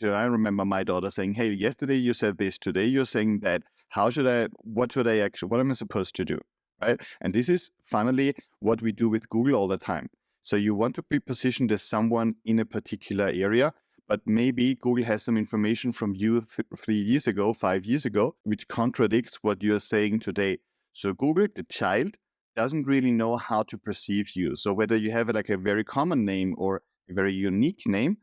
So I remember my daughter saying, "Hey, yesterday you said this, today you're saying that. What am I supposed to do?" Right? And this is finally what we do with Google all the time. So you want to be positioned as someone in a particular area, but maybe Google has some information from you 3 years ago, 5 years ago, which contradicts what you're saying today. So Google, the child, doesn't really know how to perceive you. So whether you have like a very common name or a very unique name,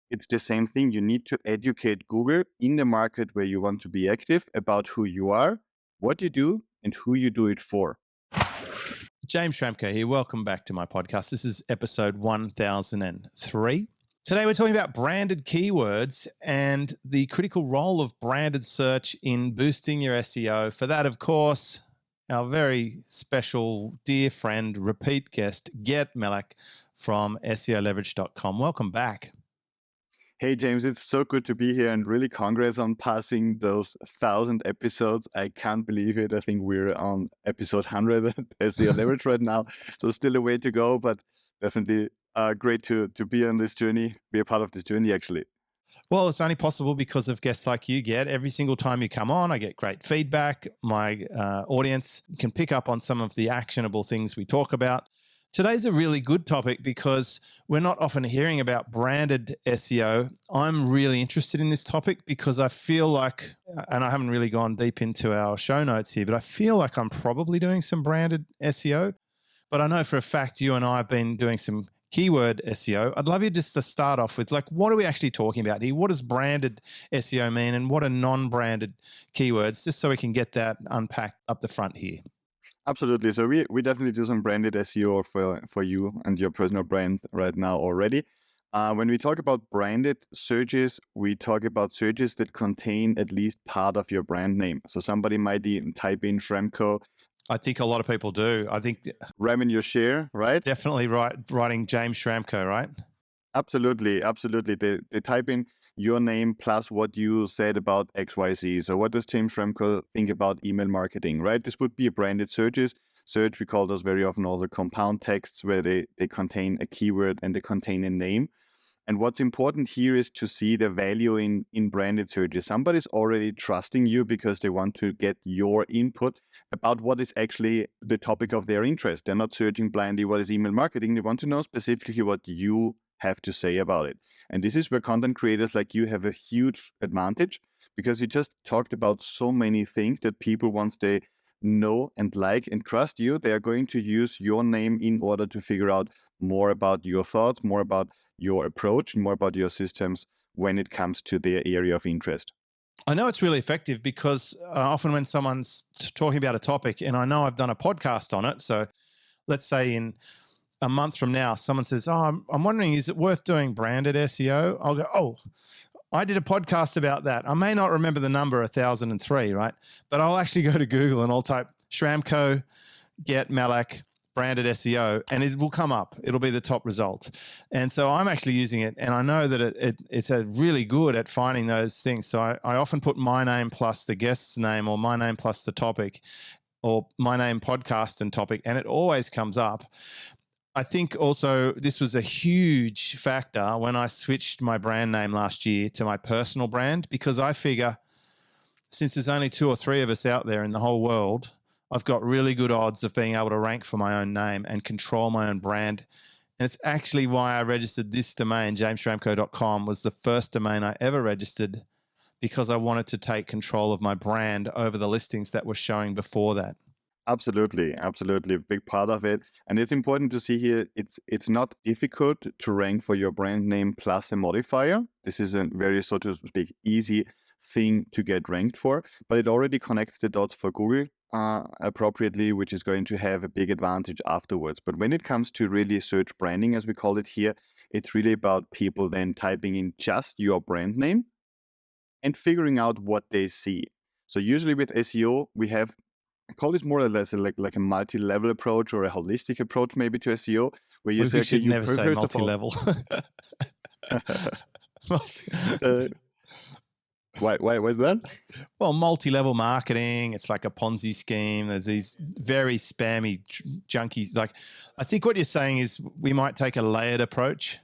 it's the same thing. You need to educate Google in the market where you want to be active about who you are, what you do, and who you do it for. James Schramko here. Welcome back to my podcast. This is episode 1003. Today we're talking about branded keywords and the critical role of branded search in boosting your SEO. For that, of course, our very special dear friend, repeat guest, Gert Mellak from SEOleverage.com. Welcome back. Hey, James, it's so good to be here, and really congrats on passing those 1,000 episodes. I can't believe it. I think we're on episode 100 at SEO Leverage right now. So still a way to go, but definitely great to be on this journey, be a part of this journey, actually. Well, it's only possible because of guests like you, Get. Every single time you come on, I get great feedback. My audience can pick up on some of the actionable things we talk about. Today's a really good topic because we're not often hearing about branded SEO. I'm really interested in this topic because I feel like, and I haven't really gone deep into our show notes here, but I feel like I'm probably doing some branded SEO. But I know for a fact you and I have been doing some keyword SEO. I'd love you just to start off with, like, what are we actually talking about here? What does branded SEO mean and what are non-branded keywords, just so we can get that unpacked up the front here. Absolutely. So we definitely do some branded SEO for you and your personal brand right now already. When we talk about branded searches, we talk about searches that contain at least part of your brand name. So somebody might type in Schramko. I think a lot of people do. I think revenue share, right? Definitely writing James Schramko, right? Absolutely. They type in your name plus what you said about XYZ. So what does James Schramko think about email marketing, right? This would be a branded search. We call those very often also compound texts where they contain a keyword and they contain a name. And what's important here is to see the value in branded searches. Somebody's already trusting you because they want to get your input about what is actually the topic of their interest. They're not searching blindly what is email marketing. They want to know specifically what you have to say about it. And this is where content creators like you have a huge advantage, because you just talked about so many things that people, once they know and like and trust you, they are going to use your name in order to figure out more about your thoughts, more about your approach, and more about your systems when it comes to their area of interest. I know it's really effective because often when someone's talking about a topic, and I know I've done a podcast on it, so let's say in a month from now, someone says, "Oh, I'm wondering, is it worth doing branded SEO?" I'll go, "Oh, I did a podcast about that." I may not remember the number 1003, right? But I'll actually go to Google and I'll type Schramko, Gert Mellak, branded SEO, and it will come up. It'll be the top result. And so I'm actually using it, and I know that it's a really good at finding those things. So I often put my name plus the guest's name, or my name plus the topic, or my name, podcast, and topic, and it always comes up. I think also this was a huge factor when I switched my brand name last year to my personal brand, because I figure since there's only 2 or 3 of us out there in the whole world, I've got really good odds of being able to rank for my own name and control my own brand. And it's actually why I registered this domain, jamesschramko.com, was the first domain I ever registered, because I wanted to take control of my brand over the listings that were showing before that. Absolutely. A big part of it. And it's important to see here, it's not difficult to rank for your brand name plus a modifier. This is a very, so to speak, easy thing to get ranked for, but it already connects the dots for Google appropriately, which is going to have a big advantage afterwards. But when it comes to really search branding, as we call it here, it's really about people then typing in just your brand name and figuring out what they see. So usually with SEO, I call it more or less like a multi-level approach, or a holistic approach maybe to SEO, where you say, we should never say multi-level. Why is that? Well, multi-level marketing, it's like a Ponzi scheme. There's these very spammy junkies. Like, I think what you're saying is we might take a layered approach.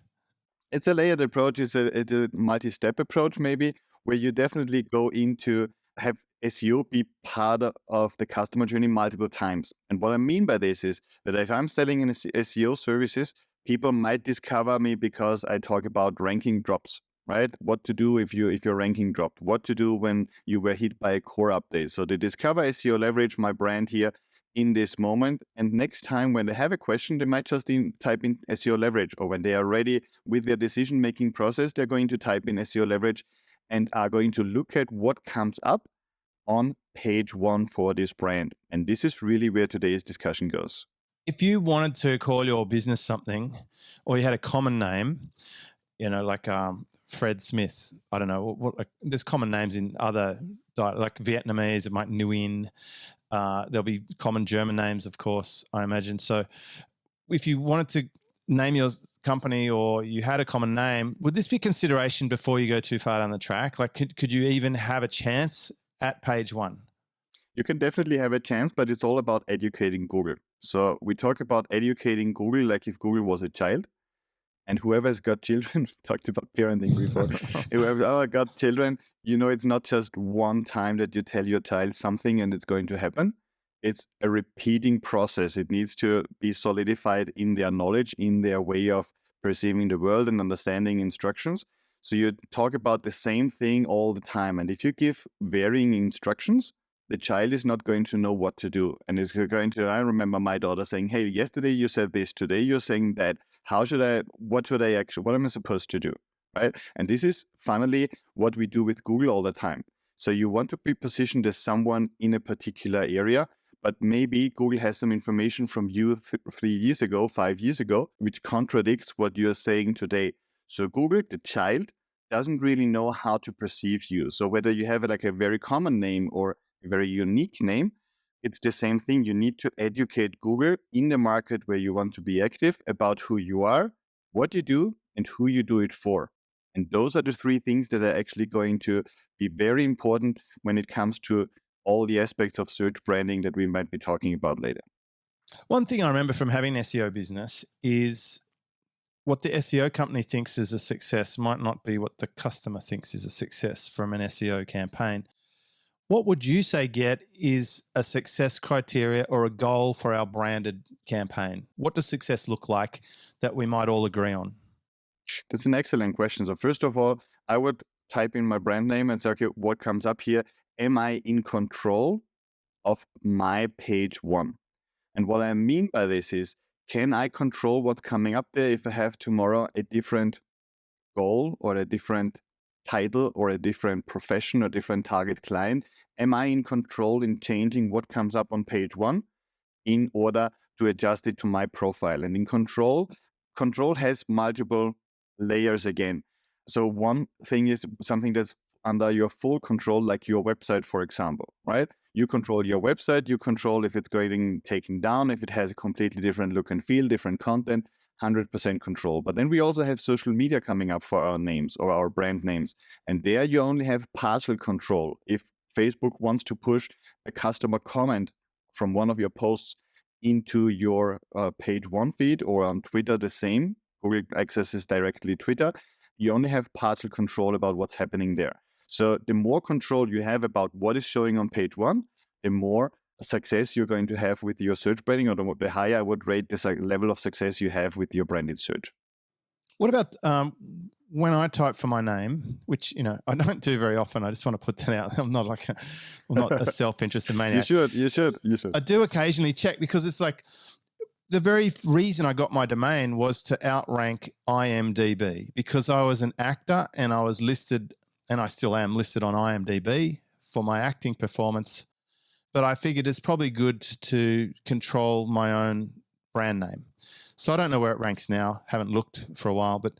It's a layered approach. It's a multi-step approach, maybe, where you definitely go into have SEO be part of the customer journey multiple times. And what I mean by this is that if I'm selling in SEO services, people might discover me because I talk about ranking drops, right? What to do if your ranking dropped, what to do when you were hit by a core update. So they discover SEO, leverage my brand here in this moment. And next time when they have a question, they might just type in SEO leverage, or when they are ready with their decision-making process, they're going to type in SEO leverage and are going to look at what comes up on page 1 for this brand. And this is really where today's discussion goes. If you wanted to call your business something, or you had a common name, like Fred Smith, I don't know, like, there's common names in other, like Vietnamese, it might Nguyen. There'll be common German names, of course, I imagine. So if you wanted to name your company, or you had a common name, would this be consideration before you go too far down the track? Like, could you even have a chance at page 1? You can definitely have a chance, but it's all about educating Google. So we talk about educating Google like if Google was a child. And whoever's got children, talked about parenting before, whoever got children, it's not just one time that you tell your child something and it's going to happen. It's a repeating process. It needs to be solidified in their knowledge, in their way of perceiving the world and understanding instructions. So you talk about the same thing all the time. And if you give varying instructions, the child is not going to know what to do. And it's going to, I remember my daughter saying, hey, yesterday you said this, today you're saying that. What am I supposed to do, right? And this is finally what we do with Google all the time. So you want to be positioned as someone in a particular area, but maybe Google has some information from you 3 years ago, 5 years ago, which contradicts what you're saying today. So Google, the child, doesn't really know how to perceive you. So whether you have like a very common name or a very unique name, it's the same thing. You need to educate Google in the market where you want to be active about who you are, what you do, and who you do it for. And those are the 3 things that are actually going to be very important when it comes to all the aspects of search branding that we might be talking about later. One thing I remember from having an SEO business is what the SEO company thinks is a success might not be what the customer thinks is a success from an SEO campaign. What would you say, Gert, is a success criteria or a goal for our branded campaign? What does success look like that we might all agree on? That's an excellent question. So first of all, I would type in my brand name and say, okay, what comes up here? Am I in control of my page 1? And what I mean by this is, can I control what's coming up there if I have tomorrow a different goal or a different title or a different profession or different target client? Am I in control in changing what comes up on page 1 in order to adjust it to my profile? And in control has multiple layers again. So one thing is something that's under your full control, like your website, for example, right? You control your website, you control if it's going taken down, if it has a completely different look and feel, different content, 100% control. But then we also have social media coming up for our names or our brand names. And there you only have partial control. If Facebook wants to push a customer comment from one of your posts into your page 1 feed, or on Twitter the same, Google accesses directly Twitter, you only have partial control about what's happening there. So the more control you have about what is showing on page 1, the more success you're going to have with your search branding, or the higher I would rate this level of success you have with your branded search. What about when I type for my name, which I don't do very often? I just want to put that out. I'm not a self-interested maniac. You should. I do occasionally check, because it's like the very reason I got my domain was to outrank IMDb, because I was an actor and I was listed, and I still am listed on IMDb for my acting performance. But I figured it's probably good to control my own brand name. So I don't know where it ranks now. Haven't looked for a while, but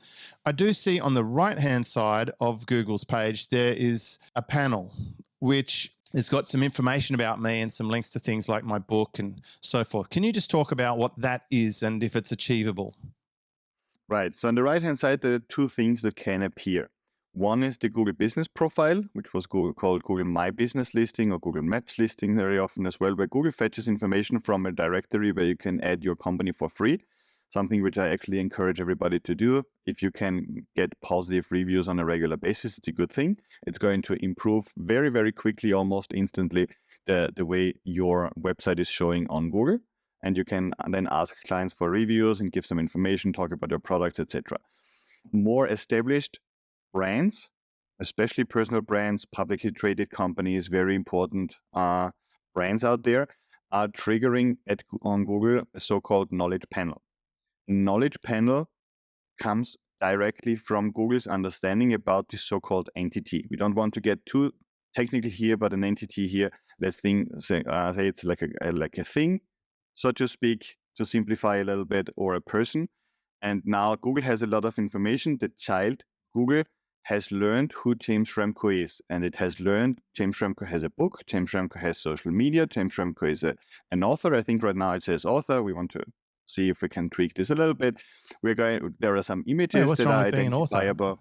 I do see on the right-hand side of Google's page, there is a panel which has got some information about me and some links to things like my book and so forth. Can you just talk about what that is and if it's achievable? Right. So on the right-hand side, there are 2 things that can appear. One is the Google Business Profile, which was called Google My Business Listing or Google Match Listing very often as well, where Google fetches information from a directory where you can add your company for free. something which I actually encourage everybody to do. If you can get positive reviews on a regular basis, it's a good thing. It's going to improve very, very quickly, almost instantly, the way your website is showing on Google. And you can then ask clients for reviews and give some information, talk about your products, etc. More established brands, especially personal brands, publicly traded companies, very important brands out there, are triggering on Google a so-called knowledge panel. Knowledge panel comes directly from Google's understanding about this so-called entity. We don't want to get too technical here, but an entity here, let's say it's like a thing, so to speak, to simplify a little bit, or a person. And now Google has a lot of information. The child, Google, has learned who James Schramko is. And it has learned James Schramko has a book. James Schramko has social media. James Schramko is an author. I think right now it says author. We want to see if we can tweak this a little bit. There are some images what's that wrong are with being an author? identifiable.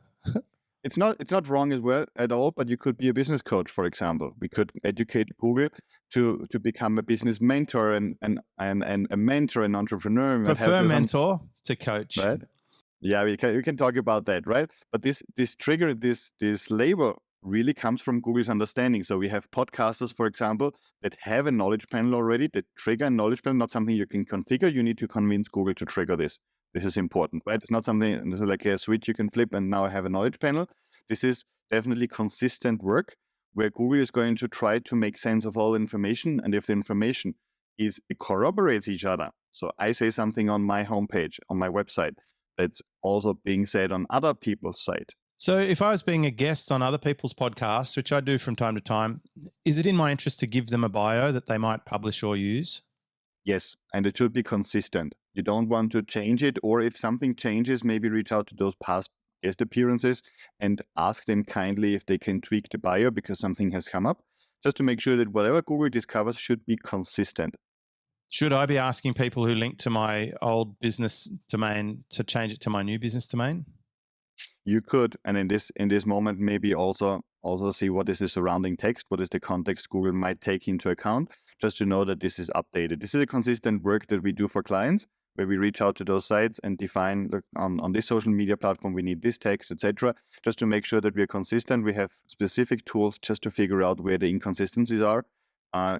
It's not wrong as well at all, but you could be a business coach, for example. We could educate Google to become a business mentor and a mentor, an entrepreneur. Prefer mentor to coach. Right? Yeah, we can talk about that, right? But this trigger, this label really comes from Google's understanding. So we have podcasters, for example, that have a knowledge panel already, that trigger a knowledge panel, not something you can configure. You need to convince Google to trigger this. This is important, right? It's not something, this is like a switch you can flip and now I have a knowledge panel. This is definitely consistent work where Google is going to try to make sense of all information. And if the information it corroborates each other, so I say something on my homepage, on my website, that's also being said on other people's site. So if I was being a guest on other people's podcasts, which I do from time to time, is it in my interest to give them a bio that they might publish or use? Yes, and it should be consistent. You don't want to change it, or if something changes, maybe reach out to those past guest appearances and ask them kindly if they can tweak the bio because something has come up, just to make sure that whatever Google discovers should be consistent. Should I be asking people who link to my old business domain to change it to my new business domain? You could, and in this moment, maybe also see what is the surrounding text, what is the context Google might take into account, just to know that this is updated. This is a consistent work that we do for clients, where we reach out to those sites and define, look, on this social media platform, we need this text, etc., just to make sure that we are consistent. We have specific tools just to figure out where the inconsistencies are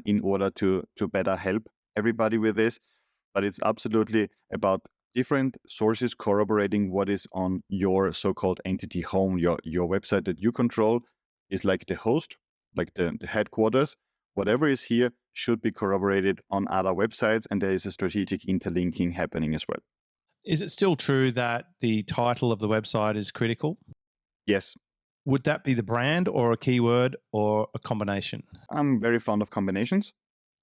in order to better help everybody with this. But it's absolutely about different sources corroborating what is on your so-called entity home. Your website that you control is like the host, like the headquarters. Whatever is here should be corroborated on other websites, and there is a strategic interlinking happening as well. Is it still true that the title of the website is critical? Yes. Would that be the brand or a keyword or a combination? I'm very fond of combinations.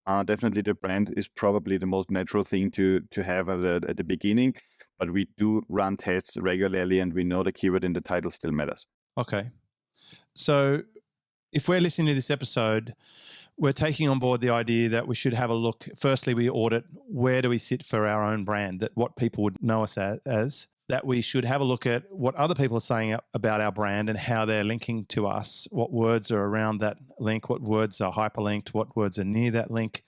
Definitely the brand is probably the most natural thing to have at the beginning, but we do run tests regularly and we know the keyword in the title still matters. Okay. So if we're listening to this episode, we're taking on board the idea that we should have a look. Firstly, we audit where do we sit for our own brand, that what people would know us as, that we should have a look at what other people are saying about our brand and how they're linking to us, what words are around that link, what words are hyperlinked, what words are near that link,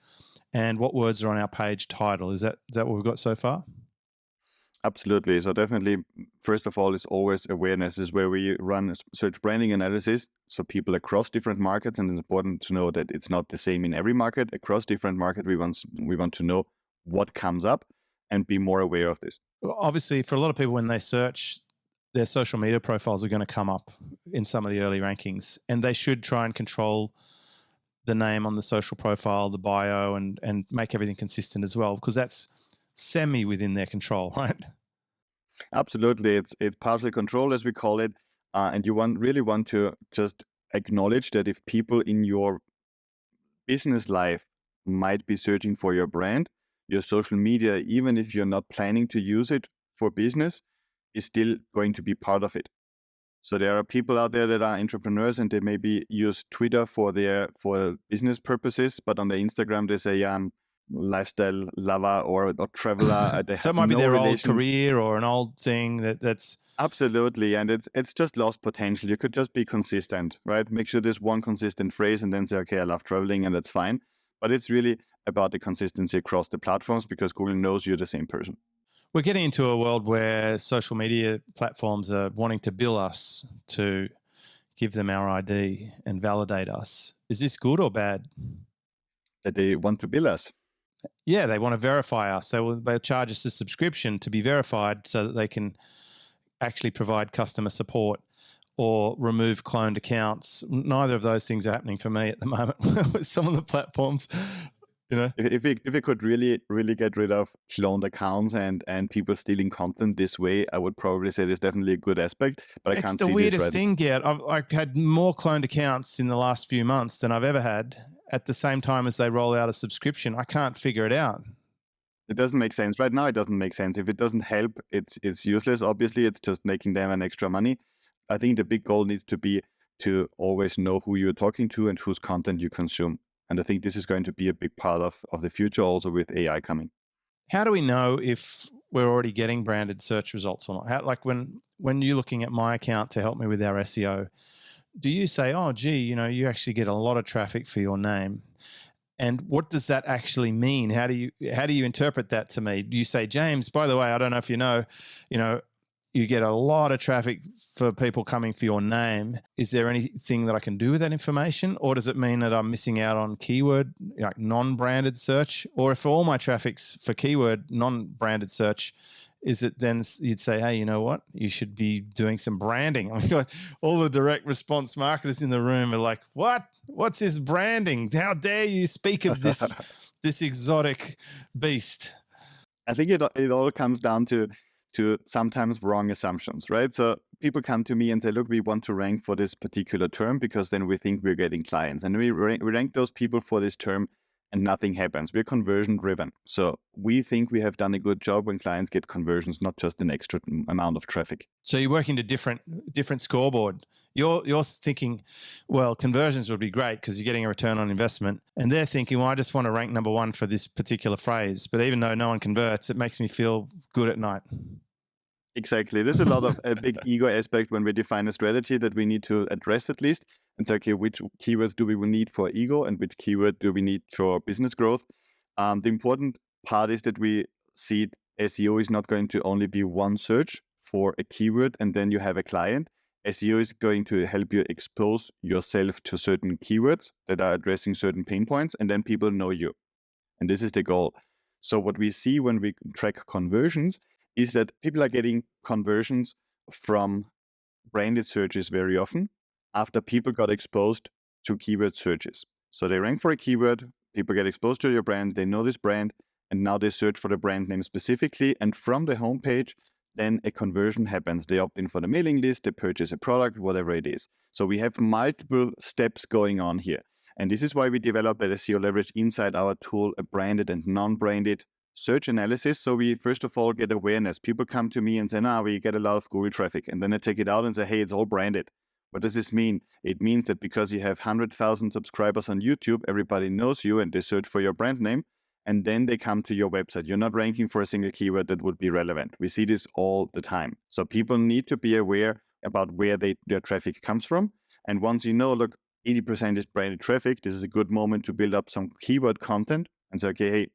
and what words are on our page title. Is that what we've got so far? Absolutely. So definitely, first of all, is always awareness is where we run search branding analysis. So people across different markets, and it's important to know that it's not the same in every market. Across different markets, we want to know what comes up and be more aware of this. Obviously, for a lot of people, when they search, their social media profiles are going to come up in some of the early rankings, and they should try and control the name on the social profile, the bio, and make everything consistent as well, because that's semi within their control, right? Absolutely. It's partial control, as we call it. And you really want to just acknowledge that if people in your business life might be searching for your brand, your social media, even if you're not planning to use it for business, is still going to be part of it. So there are people out there that are entrepreneurs and they maybe use Twitter for business purposes, but on their Instagram they say, yeah, I'm lifestyle lover or traveler. So it might be their old career or an old thing that's absolutely, and it's just lost potential. You could just be consistent, right? Make sure there's one consistent phrase and then say, okay, I love traveling, and that's fine. But it's really about the consistency across the platforms because Google knows you're the same person. We're getting into a world where social media platforms are wanting to bill us to give them our ID and validate us. Is this good or bad? That they want to bill us. Yeah, they want to verify us. They'll charge us a subscription to be verified so that they can actually provide customer support or remove cloned accounts. Neither of those things are happening for me at the moment with some of the platforms. If we could really get rid of cloned accounts and people stealing content this way, I would probably say there's definitely a good aspect. But I It's can't the see weirdest this right. thing, Gert. I've had more cloned accounts in the last few months than I've ever had at the same time as they roll out a subscription. I can't figure it out. It doesn't make sense right now. It doesn't make sense. If it doesn't help, it's useless. Obviously, it's just making them an extra money. I think the big goal needs to be to always know who you're talking to and whose content you consume. And I think this is going to be a big part of the future also with AI coming. How do we know if we're already getting branded search results or not? Like when you're looking at my account to help me with our SEO, do you say, oh, gee, you actually get a lot of traffic for your name? And what does that actually mean? How do you interpret that to me? Do you say, James, by the way, I don't know if you know, you get a lot of traffic for people coming for your name. Is there anything that I can do with that information? Or does it mean that I'm missing out on keyword, like non-branded search? Or if all my traffic's for keyword, non-branded search, is it then you'd say, hey, you know what? You should be doing some branding. I mean, all the direct response marketers in the room are like, what? What's this branding? How dare you speak of this exotic beast? I think it all comes down to sometimes wrong assumptions, right? So people come to me and say, look, we want to rank for this particular term because then we think we're getting clients. And we rank those people for this term and nothing happens. We're conversion driven. So we think we have done a good job when clients get conversions, not just an extra amount of traffic. So you're working to different scoreboard. You're thinking, well, conversions would be great because you're getting a return on investment. And they're thinking, well, I just want to rank number one for this particular phrase. But even though no one converts, it makes me feel good at night. Exactly. There's a lot of a big ego aspect when we define a strategy that we need to address at least. And say, okay, which keywords do we need for ego and which keyword do we need for business growth? The important part is that we see SEO is not going to only be one search for a keyword and then you have a client. SEO is going to help you expose yourself to certain keywords that are addressing certain pain points, and then people know you. And this is the goal. So what we see when we track conversions is that people are getting conversions from branded searches very often after people got exposed to keyword searches. So they rank for a keyword, people get exposed to your brand, they know this brand, and now they search for the brand name specifically. And from the homepage, then a conversion happens. They opt in for the mailing list, they purchase a product, whatever it is. So we have multiple steps going on here. And this is why we developed that SEO leverage inside our tool, a branded and non-branded search analysis. So we first of all get awareness. People come to me and say, we get a lot of Google traffic. And then I take it out and say, hey, it's all branded. What does this mean? It means that because you have 100,000 subscribers on YouTube, everybody knows you and they search for your brand name. And then they come to your website. You're not ranking for a single keyword that would be relevant. We see this all the time. So people need to be aware about where their traffic comes from. And once you know, look, 80% is branded traffic, this is a good moment to build up some keyword content and say, okay, hey,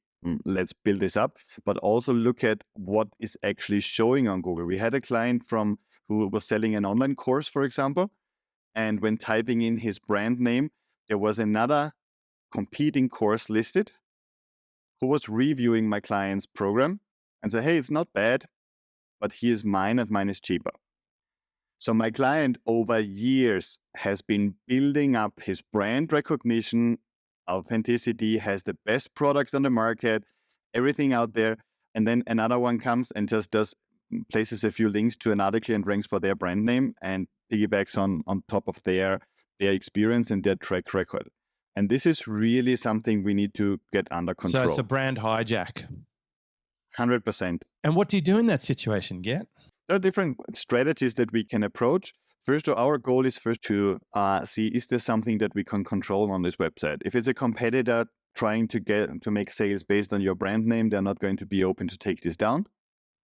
let's build this up, but also look at what is actually showing on Google. We had a client who was selling an online course, for example, and when typing in his brand name, there was another competing course listed who was reviewing my client's program and said, hey, it's not bad, but here's mine and mine is cheaper. So my client over years has been building up his brand recognition, authenticity, has the best product on the market, everything out there. And then another one comes and just places a few links to an article and ranks for their brand name and piggybacks on top of their experience and their track record. And this is really something we need to get under control. So it's a brand hijack. 100%. And what do you do in that situation, Gert? There are different strategies that we can approach. First, our goal is first to see, is there something that we can control on this website? If it's a competitor trying to make sales based on your brand name, they're not going to be open to take this down.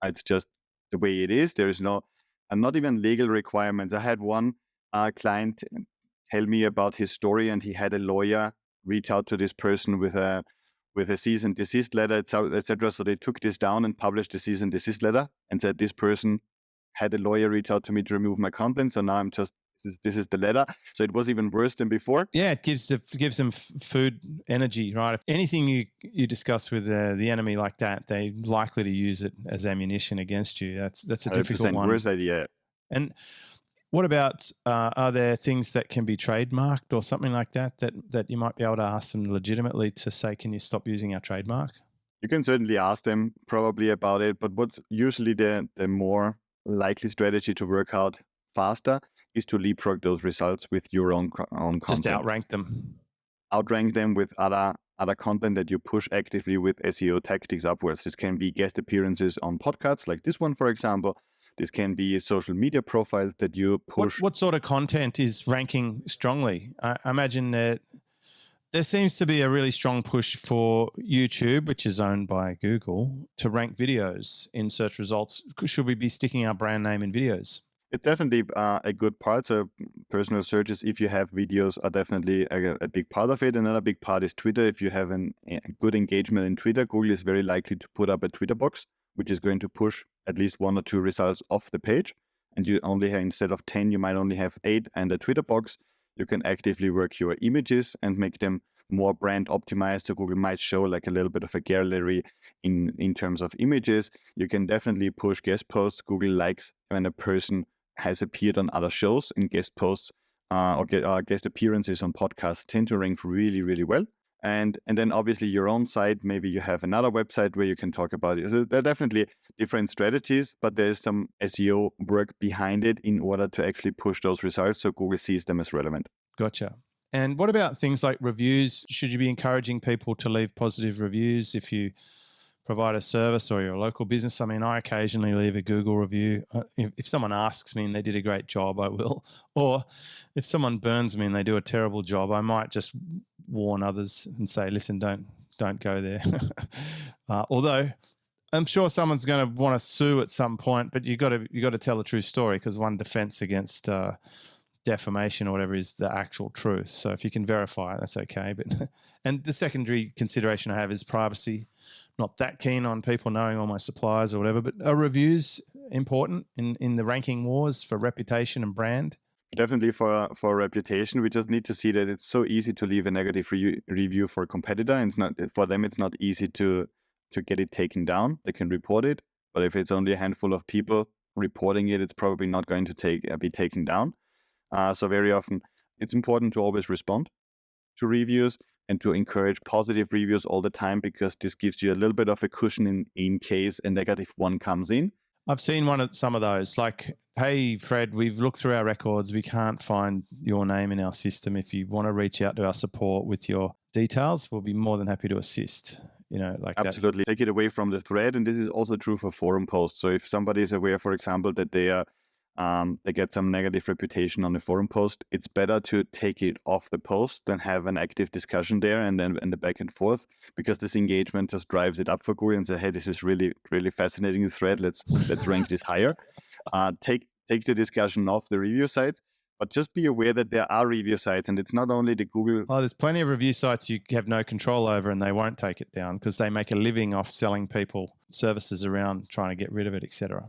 It's just the way it is. There is not even legal requirements. I had one client tell me about his story, and he had a lawyer reach out to this person with a with a cease and desist letter, etc. So they took this down and published the cease and desist letter and said this person had a lawyer reach out to me to remove my content. So now I'm just this is the letter. So it was even worse than before. Yeah, it gives them food energy, right? If anything you discuss with the enemy like that, they're likely to use it as ammunition against you. That's a difficult one. Worse idea. And what about are there things that can be trademarked or something like that you might be able to ask them legitimately to say, can you stop using our trademark? You can certainly ask them probably about it, but what's usually the more likely strategy to work out faster is to leapfrog those results with your own content. Just outrank them. Outrank them with other content that you push actively with SEO tactics upwards. This can be guest appearances on podcasts like this one, for example. This can be social media profiles that you push. What sort of content is ranking strongly? I imagine that there seems to be a really strong push for YouTube, which is owned by Google, to rank videos in search results. Should we be sticking our brand name in videos? It's definitely a good part. So personal searches, if you have videos, are definitely a big part of it. Another big part is Twitter. If you have a good engagement in Twitter, Google is very likely to put up a Twitter box, which is going to push at least 1 or 2 results off the page. And you only have, instead of 10, you might only have 8 and a Twitter box. You can actively work your images and make them more brand optimized. So Google might show like a little bit of a gallery in terms of images. You can definitely push guest posts. Google likes when a person has appeared on other shows, and guest posts or guest appearances on podcasts tend to rank really, really well. And then obviously your own site, maybe you have another website where you can talk about it. So there are definitely different strategies, but there's some SEO work behind it in order to actually push those results so Google sees them as relevant. Gotcha. And what about things like reviews? Should you be encouraging people to leave positive reviews if you provide a service or you're a local business? I mean, I occasionally leave a Google review. If someone asks me and they did a great job, I will. Or if someone burns me and they do a terrible job, I might just warn others and say, listen, don't go there. Although I'm sure someone's going to want to sue at some point, but you got to tell a true story, because one defense against defamation or whatever is the actual truth. So if you can verify it, that's okay. But and the secondary consideration I have is privacy. Not that keen on people knowing all my suppliers or whatever, but are reviews important in the ranking wars for reputation and brand? Definitely for reputation. We just need to see that it's so easy to leave a negative review for a competitor, and it's not for them. It's not easy to get it taken down. They can report it, but if it's only a handful of people reporting it, it's probably not going to be taken down. So very often, it's important to always respond to reviews and to encourage positive reviews all the time, because this gives you a little bit of a cushion in case a negative one comes in. I've seen some of those, like, hey, Fred, we've looked through our records. We can't find your name in our system. If you want to reach out to our support with your details, we'll be more than happy to assist. Like Absolutely. Take it away from the thread. And this is also true for forum posts. So if somebody is aware, for example, that they get some negative reputation on a forum post, it's better to take it off the post than have an active discussion there and then the back and forth, because this engagement just drives it up for Google and say, hey, this is really, really fascinating thread. Let's rank this higher. Take the discussion off the review sites, but just be aware that there are review sites, and it's not only the Google. Oh, there's plenty of review sites you have no control over, and they won't take it down because they make a living off selling people services around trying to get rid of it, etc.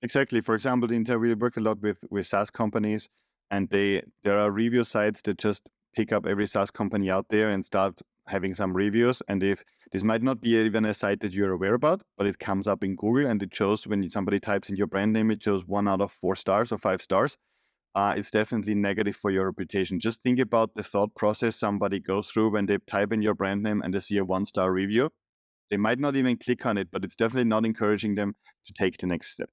Exactly. For example, we work a lot with SaaS companies, and there are review sites that just pick up every SaaS company out there and start having some reviews. And if this might not be even a site that you're aware about, but it comes up in Google and it shows, when somebody types in your brand name, it shows 1 out of 4 stars or 5 stars. It's definitely negative for your reputation. Just think about the thought process somebody goes through when they type in your brand name and they see a 1-star review. They might not even click on it, but it's definitely not encouraging them to take the next step.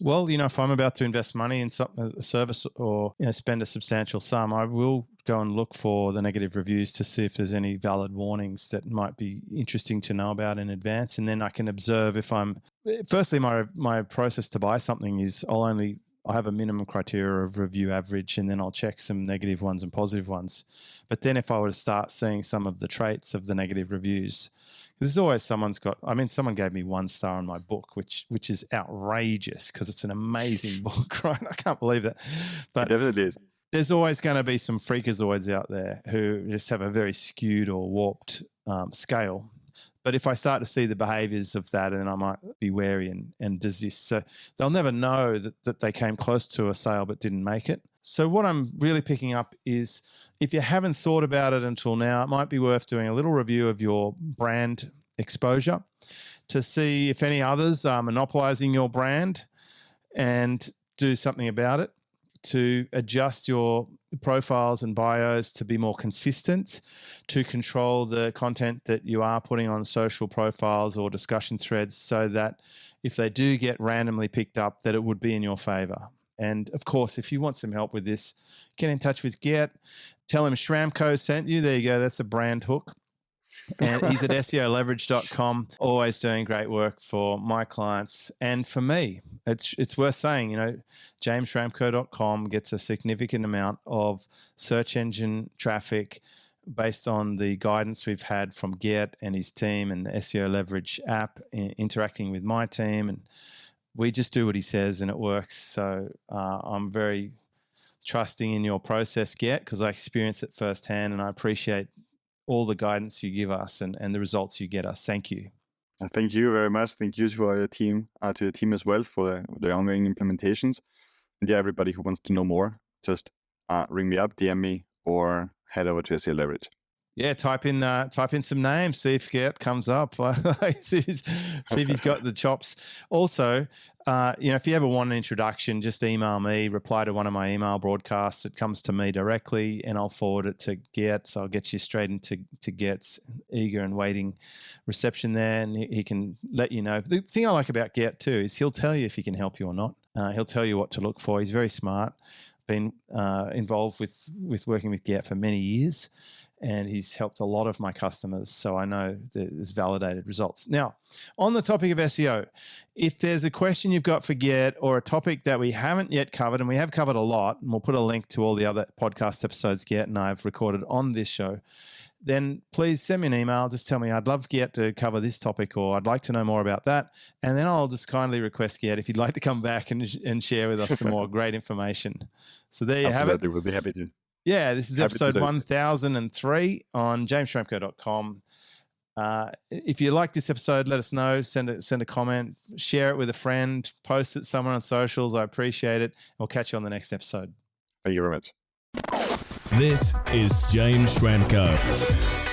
Well, if I'm about to invest money in a service or spend a substantial sum, I will go and look for the negative reviews to see if there's any valid warnings that might be interesting to know about in advance. And then I can observe firstly, my process to buy something is I have a minimum criteria of review average, and then I'll check some negative ones and positive ones. But then if I were to start seeing some of the traits of the negative reviews, there's always someone gave me 1 star on my book, which is outrageous because it's an amazing book, right? I can't believe that. But it definitely is. There's always going to be some freakazoids out there who just have a very skewed or warped scale. But if I start to see the behaviors of that, then I might be wary and desist. So they'll never know that they came close to a sale but didn't make it. So what I'm really picking up is, if you haven't thought about it until now, it might be worth doing a little review of your brand exposure to see if any others are monopolizing your brand, and do something about it, to adjust your profiles and bios to be more consistent, to control the content that you are putting on social profiles or discussion threads, so that if they do get randomly picked up, that it would be in your favor. And of course, if you want some help with this, get in touch with Gert. Tell him Schramko sent you. There you go. That's a brand hook. And he's at SEOleverage.com, always doing great work for my clients and for me. It's worth saying, JamesSchramko.com gets a significant amount of search engine traffic based on the guidance we've had from Gert and his team and the SEO Leverage app, interacting with my team. And we just do what he says and it works. So I'm very trusting in your process, Gert, because I experience it firsthand, and I appreciate all the guidance you give us and the results you get us. Thank you. Thank you very much. Thank you to your team as well for the ongoing implementations. And yeah, everybody who wants to know more, just ring me up, DM me, or head over to SEO Leverage. Yeah, type in some names, see if Gert comes up. see if he's got the chops. Also, if you ever want an introduction, just email me, reply to one of my email broadcasts. It comes to me directly, and I'll forward it to Gert. So I'll get you straight into Gert's eager and waiting reception there, and he can let you know. The thing I like about Gert too is he'll tell you if he can help you or not. He'll tell you what to look for. He's very smart. Been involved with working with Gert for many years, and he's helped a lot of my customers. So I know there's validated results. Now, on the topic of SEO, if there's a question you've got for Gert or a topic that we haven't yet covered, and we have covered a lot, and we'll put a link to all the other podcast episodes Gert and I have recorded on this show, then please send me an email. Just tell me, I'd love Gert to cover this topic, or I'd like to know more about that. And then I'll just kindly request Gert if you'd like to come back and share with us some more great information. So there you have it. We'll be happy to. Yeah, this is episode 1003 on JamesSchramko.com. If you like this episode, let us know. Send a comment, share it with a friend, post it somewhere on socials. I appreciate it. We'll catch you on the next episode. Thank you very much. This is James Schramko.